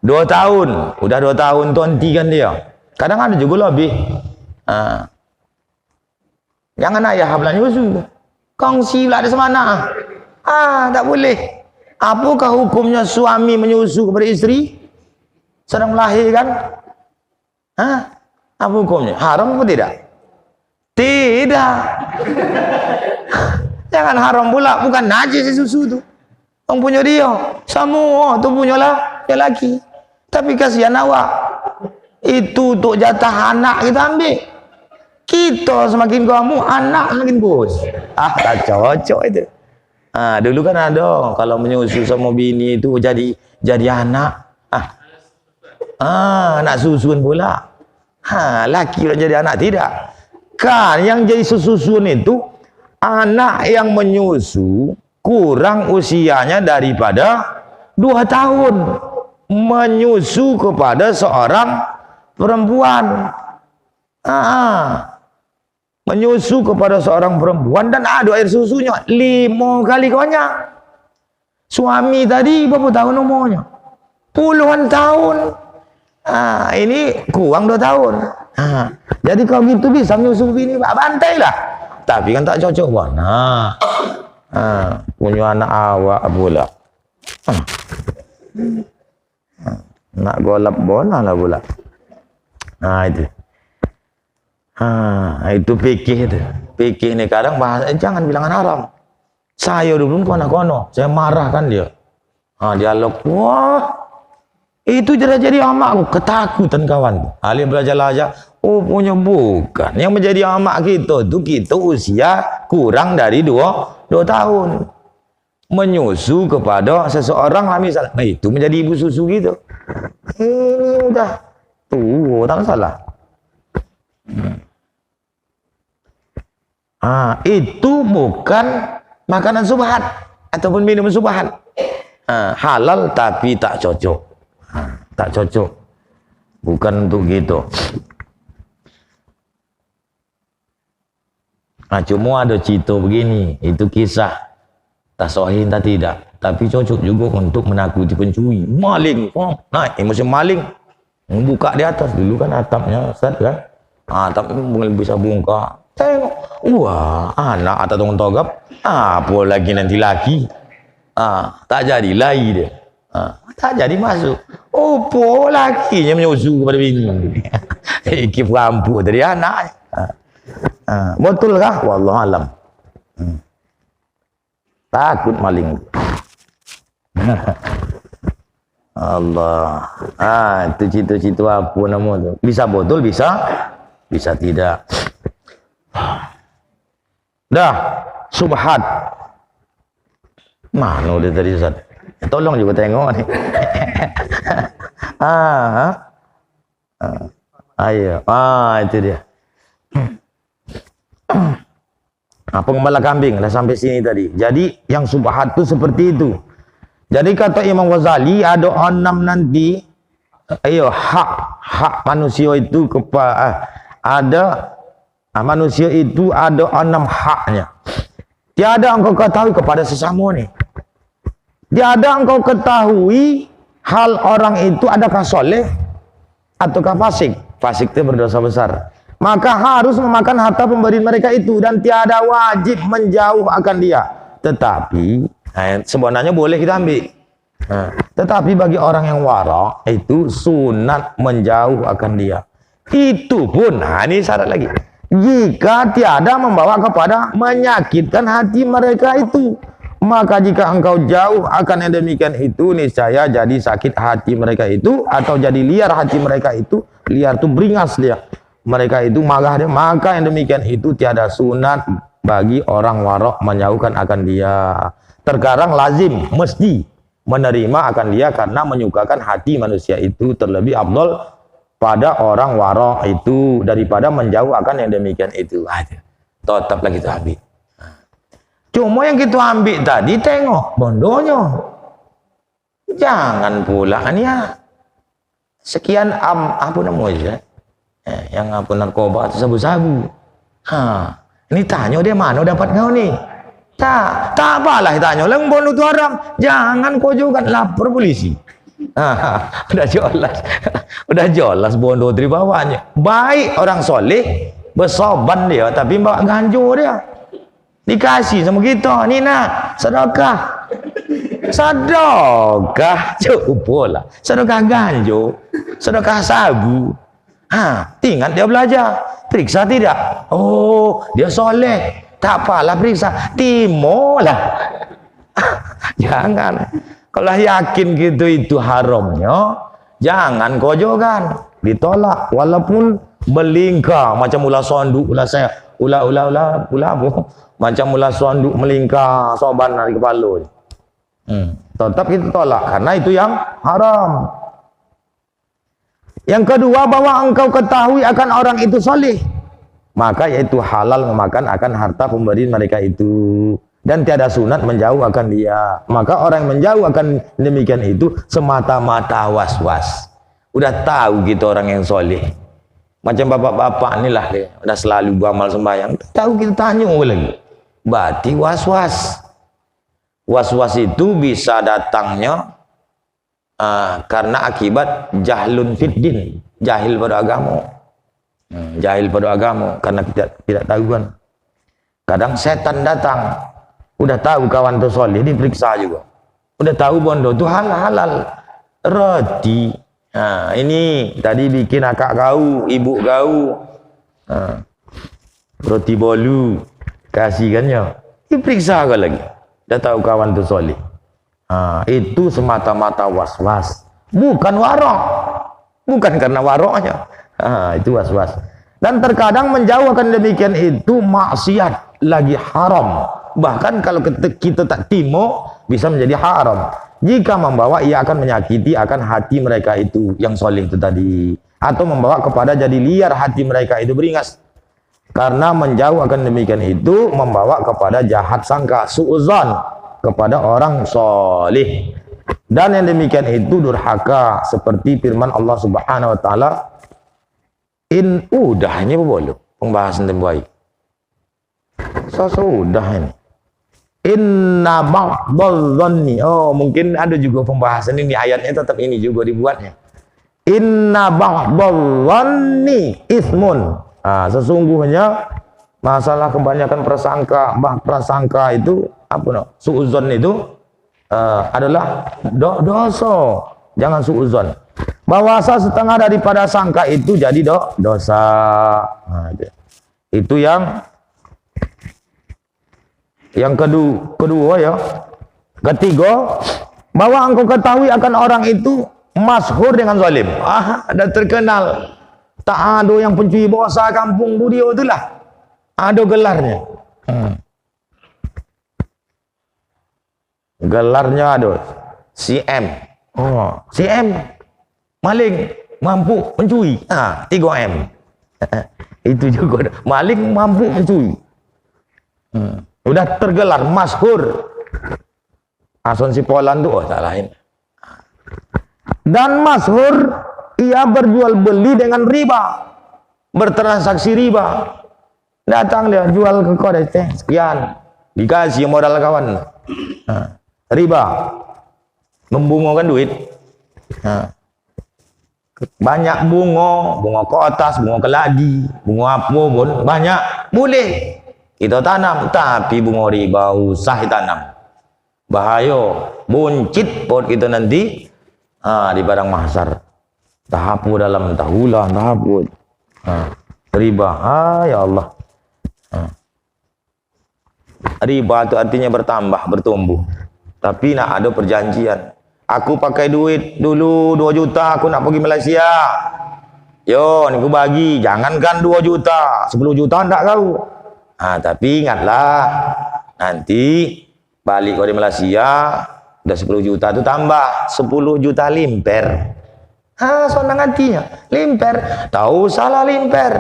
2 tahun, udah 2 tahun tu hentikan dia. Kadang ada juga lebih. Jangan ayah pula nyusu. Kongsi pula ada semana. Tak boleh. Apakah hukumnya suami menyusu kepada isteri sedang melahirkan? Apa hukumnya? Haram atau tidak? Tidak. Jangan haram pula, bukan najis susu tu. Orang punya dia, semua tu punyalah dia laki. Tapi kasihan awak. Itu untuk jatah anak kita ambil. Kita semakin kamu, anak semakin bos. Tak cocok itu. Dulu kan ada kalau menyusu sama bini itu jadi anak. Nak susun pula. Laki orang jadi anak tidak. Kan yang jadi susun itu anak yang menyusu kurang usianya daripada 2 tahun. Menyusu kepada seorang perempuan. Menyusu kepada seorang perempuan dan ada air susunya 5 kali banyak. Suami tadi berapa tahun umurnya? Puluhan tahun. Ini kurang 2 tahun. Jadi kalau gitu bisa menyusu bini, bantai lah. Tapi kan tak cocok buat. Punya anak awak pula. Nak golap bola lah pula. Itu. Itu fikih itu. Fikih ni kadang bahasa jangan bilangan haram. Saya dulu kono-kono, saya marahkan dia. Dialog, wah. Itu jadi amak aku, ketakutan kawan. Alim belajar aja. Oh punya bukan. Yang menjadi amak kita itu kita usia kurang dari 2 tahun. Menyusu kepada seseorang lah misalnya. Itu menjadi ibu susu gitu. Udah. Tak salah. Itu bukan makanan subhat ataupun minum subhat. Halal tapi tak cocok. Tak cocok. Bukan untuk gitu. Cuma ada cerita begini. Itu kisah. Tak sahih tak tidak. Tapi cocok juga untuk menakuti pencuri. Maling. Naik musim maling. Buka di atas. Dulu kan atapnya Ustaz kan. Atap itu bisa bongkar. Tengok. Wah, anak atau tong togap. Apa lagi nanti laki. Tak jadi lagi dia. Tak jadi masuk. Apa lakinya menyusu kepada bini. Ikip rampuk dari anak. Betul kah? Wallahu alam. Takut maling. Allah. Itu cerita-cerita apa nama tu? Bisa betul, bisa tidak. Dah, subhat. Mana dia tadi Ustaz? Tolong juga tengok ni. Ayo. Itu dia. Pengembala kambing dah sampai sini tadi. Jadi yang subhat tu seperti itu. Jadi kata Imam Ghazali ada 6 nanti. Hak manusia itu ada manusia itu ada 6 haknya. Tiada engkau ketahui kepada sesama ni. Tiada engkau ketahui hal orang itu adakah soleh ataukah fasik. Fasik itu berdosa besar. Maka harus memakan harta pemberian mereka itu dan tiada wajib menjauh akan dia. Tetapi sebenarnya boleh kita ambil. Tetapi bagi orang yang wara itu sunat menjauh akan dia. Itu pun ini syarat lagi. Jika tiada membawa kepada menyakitkan hati mereka itu. Maka jika engkau jauh akan yang demikian itu, niscaya jadi sakit hati mereka itu atau jadi liar hati mereka itu. Liar itu beringas dia. Mereka itu marah dia. Maka yang demikian itu tiada sunat bagi orang warok menjauhkan akan dia. Terkadang lazim, mesti menerima akan dia karena menyukakan hati manusia itu. Terlebih afdal pada orang warok itu daripada menjauh akan yang demikian itu. Tetaplah kita ambil. Cuma yang kita ambil tadi tengok bondonya. Jangan pula ya. Sekian apa namanya? Yang apa narkoba atau sabu-sabu. Ini tanya dia mana dapat kau ni? Tak apalah tanya. Lang bondo tu haram. Jangan kau juga lapor polisi. Udah jelas. Udah jelas bondo dari bawahnya. Baik orang soleh bersoban dia, tapi bawa ganjur dia. Dikasih sama kita, ni nak sedekah. Sedekah, cubalah. Sedekah ganjur, sedekah sabu. Ingat dia belajar. Periksa tidak? Oh, dia soleh. Tak apalah periksa. Timolah. Jangan. Kalau yakin gitu itu haramnya, jangan kojokan. Ditolak. Walaupun melingkar. Macam ulah sonduk. Ulah saya. Ulah apa? Macam ulah sonduk melingkar. Soban dari kepala. Tetap kita tolak. Karena itu yang haram. Yang kedua, bahwa engkau ketahui akan orang itu soleh, maka yaitu halal memakan akan harta pemberi mereka itu, dan tiada sunat menjauh akan dia. Maka orang yang menjauh akan demikian itu semata-mata was-was. Udah tahu gitu orang yang soleh. Macam bapak-bapak inilah dia, udah selalu beramal sembahyang. Tahu kita tanya lagi. Berarti was-was. Was-was itu bisa datangnya karena akibat jahlun fiddin, jahil pada agama. Jahil pada agama karena tidak tahu kan. Kadang setan datang, udah tahu kawan tu soleh, diperiksa juga. Udah tahu bondo tu halal. Roti. Ini tadi bikin akak kau, ibu kau. Roti bolu. Kasihkannya. Diperiksa kau lagi. Dah tahu kawan tu soleh. Itu semata-mata was-was, bukan warok, bukan karena waroknya. Itu was-was. Dan terkadang menjauhkan demikian itu maksiat lagi haram. Bahkan kalau kita tak timo bisa menjadi haram. Jika membawa, ia akan menyakiti akan hati mereka itu yang soleh itu tadi, atau membawa kepada jadi liar hati mereka itu beringas. Karena menjauh akan demikian itu membawa kepada jahat sangka, suuzon kepada orang soleh, dan yang demikian itu durhaka, seperti firman Allah Subhanahu Wa Taala. Udahnya boleh pembahasan yang baik. Sudah ini. Inna ba'dadh-dhanni. Oh, mungkin ada juga pembahasan ini, ayatnya tetap ini juga dibuatnya. Inna ba'dadh-dhanni ismun. Sesungguhnya masalah kebanyakan prasangka itu suuzon itu adalah dosa. Jangan suuzon. Bahwasa setengah daripada sangka itu jadi dosa. Itu yang kedua ya. Ketiga, bahwa engkau ketahui akan orang itu masyhur dengan zalim. Ada terkenal. Tak ada yang pencuri dosa kampung Budio itulah. Ada gelarnya. Gelarnya ada CM. CM maling mampu mencuri. 3M. Itu juga maling mampu mencuri. Udah tergelar masyhur. Ason si Polan tu tak lain. Dan masyhur ia berjual beli dengan riba, bertransaksi riba. Datang dia jual ke kau sekian, dikasih modal kawan. Riba, membungakan duit. Banyak bunga ke atas, bunga ke lagi, bunga apa pun banyak boleh kita tanam, tapi bunga riba usah ditanam. Bahaya, buncit pot kita nanti di padang mahsyar. Tahapu dalam tahulah, tahapu riba. Ya Allah. Riba itu artinya bertambah, bertumbuh. Tapi nak ada perjanjian. Aku pakai duit dulu 2 juta, aku nak pergi Malaysia. Yo, ni aku bagi. Jangankan 2 juta, 10 juta tak kau. Tapi ingatlah, nanti balik kau di Malaysia, udah 10 juta tu tambah 10 juta limper. Senang hatinya. Limper. Tahu salah limper.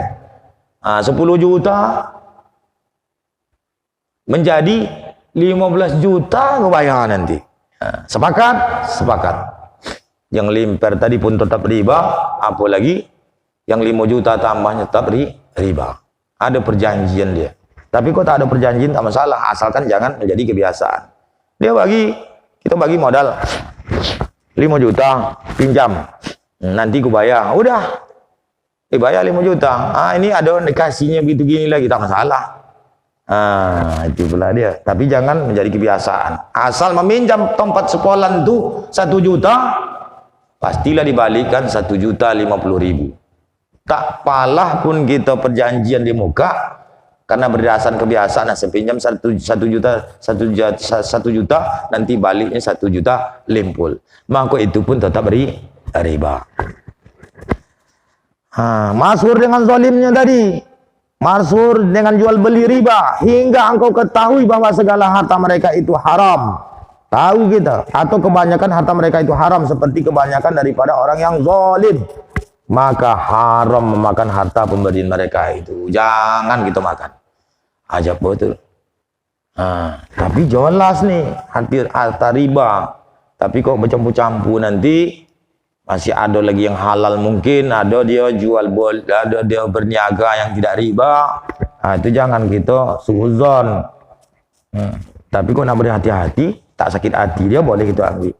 10 juta menjadi 15 juta kau bayar nanti. Sepakat? Sepakat. Yang limper tadi pun tetap riba, apalagi yang 5 juta tambahnya tetap riba. Ada perjanjian dia. Tapi kok tak ada perjanjian tak masalah, asalkan jangan menjadi kebiasaan. Dia kita bagi modal 5 juta pinjam. Nanti ku bayar. Udah. bayar 5 juta. Ini ada dikasihnya begitu gini lagi, tak masalah. Itu pula dia. Tapi jangan menjadi kebiasaan. Asal meminjam tempat sekolah itu 1 juta, pastilah dibalikan 1.050.000. Tak palah pun kita perjanjian di muka, karena berdasarkan kebiasaan, sepinjam 1 juta, nanti baliknya 1 juta lempul. Maka itu pun tetap riba. Masyhur dengan zalimnya tadi, masyhur dengan jual beli riba, hingga engkau ketahui bahwa segala harta mereka itu haram. Tahu kita, atau kebanyakan harta mereka itu haram, seperti kebanyakan daripada orang yang zalim, maka haram memakan harta pemberian mereka itu. Jangan kita makan. Ajab betul. Tapi jelas nih harta riba. Tapi kok bercampur-campur nanti, masih ada lagi yang halal, mungkin ada dia jual bol, ada dia berniaga yang tidak riba. Itu jangan kita suuzon. Tapi kok nak berhati-hati, tak sakit hati dia, boleh kita ambil.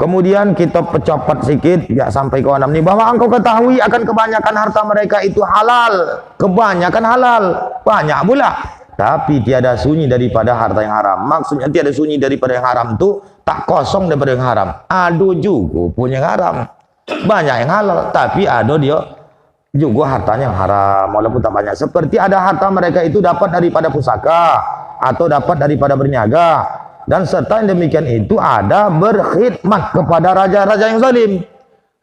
Kemudian kita percepat sikit ya sampai ke 6 ni, bahwa engkau ketahui akan kebanyakan harta mereka itu halal. Kebanyakan halal, banyak pula. Tapi tiada sunyi daripada harta yang haram. Maksudnya tiada sunyi daripada yang haram tu, tak kosong daripada yang haram. Ada juga pun yang haram. Banyak yang halal, tapi ada dia juga hartanya yang haram, walaupun tak banyak. Seperti ada harta mereka itu dapat daripada pusaka, atau dapat daripada berniaga. Dan serta yang demikian itu ada berkhidmat kepada raja-raja yang zalim.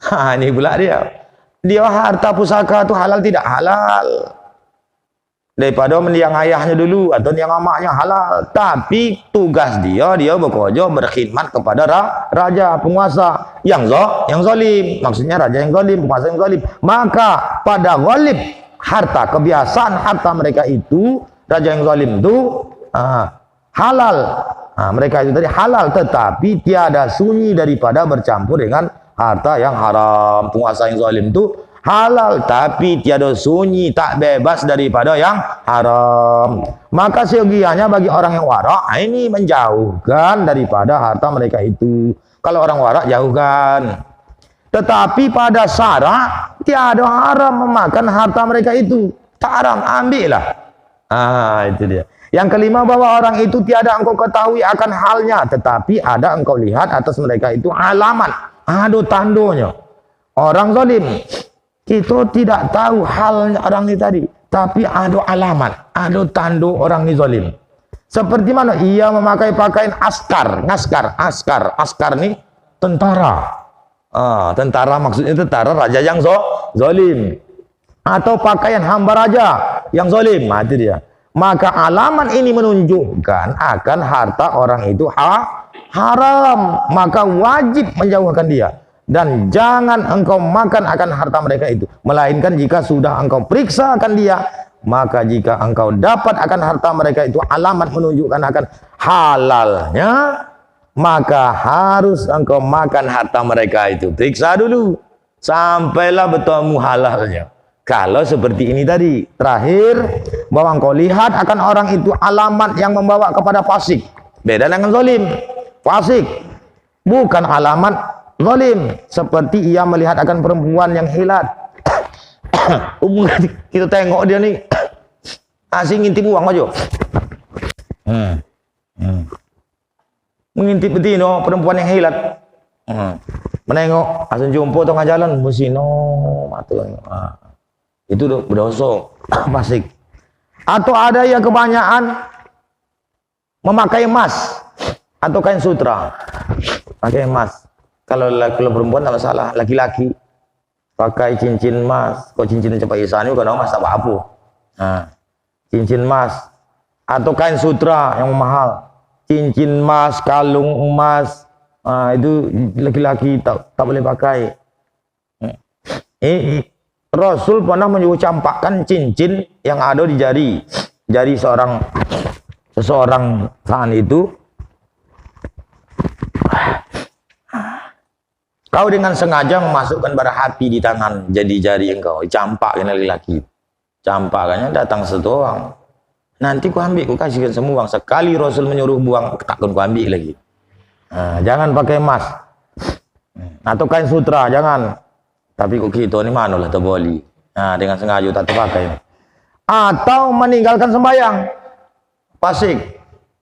Ini pula dia. Dia harta pusaka itu halal tidak halal. Daripada mendiang ayahnya dulu atau mendiang amaknya halal. Tapi tugas dia bekerja berkhidmat kepada raja, penguasa yang zalim. Maksudnya raja yang zalim, penguasa yang zalim. Maka pada ghalib harta, kebiasaan harta mereka itu, raja yang zalim itu halal. Mereka itu tadi halal, tetapi tiada sunyi daripada bercampur dengan harta yang haram. Penguasa yang zalim itu halal, tapi tiada sunyi, tak bebas daripada yang haram. Maka seyogianya bagi orang yang warak, ini menjauhkan daripada harta mereka itu. Kalau orang warak, jauhkan. Tetapi pada syarak, tiada haram memakan harta mereka itu. Tak haram, ambillah. Itu dia. Yang kelima, bahwa orang itu tiada engkau ketahui akan halnya, tetapi ada engkau lihat atas mereka itu alamat, ada tandonya. Orang zalim, kita tidak tahu halnya orang ini tadi, tapi ada alamat, ada tanda orang ini zalim. Seperti mana? Ia memakai pakaian askar ni tentara. Tentara maksudnya tentara raja yang zalim, atau pakaian hamba raja yang zalim. Itu dia. Maka alamat ini menunjukkan akan harta orang itu haram, maka wajib menjauhkan dia. Dan jangan engkau makan akan harta mereka itu, melainkan jika sudah engkau periksa akan dia. Maka jika engkau dapat akan harta mereka itu alamat menunjukkan akan halalnya, maka harus engkau makan harta mereka itu. Periksa dulu sampailah bertemu halalnya. Kalau seperti ini tadi, terakhir, bahwa engkau lihat akan orang itu alamat yang membawa kepada fasik. Beda dengan zalim. Fasik bukan alamat zalim, seperti ia melihat akan perempuan yang hilat. Kita tengok dia ni asing ngintip uang aja. Mengintip betina perempuan yang hilat. Menengok asing jumpa tengah jalan musino mata. Itu berdosa fasik. Atau ada yang kebanyakan memakai emas atau kain sutra. Pakai emas. Kalau perempuan tak masalah, laki-laki pakai cincin emas. Kok cincin cepat isani kalau emas tak apa-apa. Cincin emas atau kain sutra yang mahal. Cincin emas, kalung emas, itu laki-laki tak boleh pakai. Rasul pernah menyuruh campakkan cincin yang ada di jari seseorang saat itu. Kau dengan sengaja memasukkan bara api di tangan jadi jari engkau, campakkan laki-laki. Campakkannya datang satu orang. Nanti ku ambil, ku kasihkan semua uang. Sekali Rasul menyuruh buang, takkan ku ambil lagi. Jangan pakai emas atau kain sutra, jangan. Tapi kok kita ni mana lah terboli. Nah, dengan sengaja tak terpakai. Atau meninggalkan sembahyang. Fasik.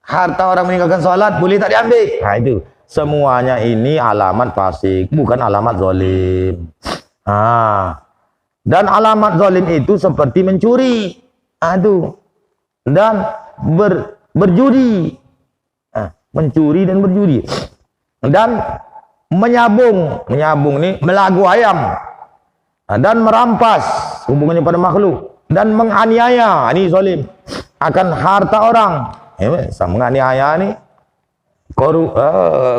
Harta orang meninggalkan sholat boleh tak diambil. Nah, itu. Semuanya ini alamat fasik, bukan alamat zalim. Dan alamat zalim itu seperti mencuri. Aduh. Dan berjudi. Mencuri dan berjudi. Dan menyabung ini melagu ayam. Dan merampas hubungannya pada makhluk. Dan menganiaya, ini zalim. Akan harta orang. Menganiaya ini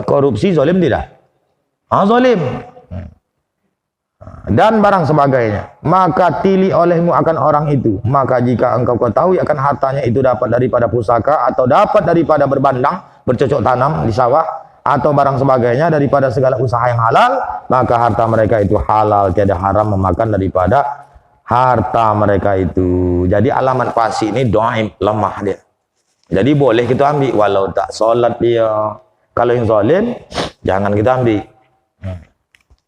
korupsi zalim tidak? Zalim. Dan barang sebagainya. Maka tili olehmu akan orang itu. Maka jika engkau ketahui akan hartanya itu dapat daripada pusaka atau dapat daripada berbandang, bercocok tanam di sawah atau barang sebagainya daripada segala usaha yang halal, maka harta mereka itu halal, tiada haram memakan daripada harta mereka itu. Jadi alamat fasik ini dhaif, lemah dia. Jadi boleh kita ambil walau tak solat dia. Kalau yang zalim jangan kita ambil.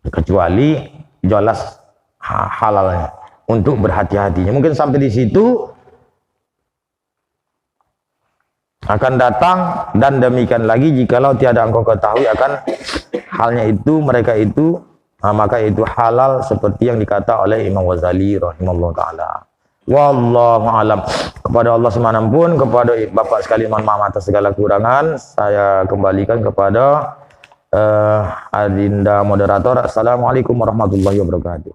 Kecuali jelas halalnya untuk berhati-hatinya. Mungkin sampai di situ akan datang dan demikian lagi jikalau tiada engkau ketahui akan halnya itu mereka itu maka itu halal seperti yang dikata oleh Imam Ghazali rahimahullah taala. Wallahu alam. Kepada Allah semanapun, kepada Bapak sekalian mohon maaf atas segala kurangan. Saya kembalikan kepada Adinda moderator. Assalamualaikum warahmatullahi wabarakatuh.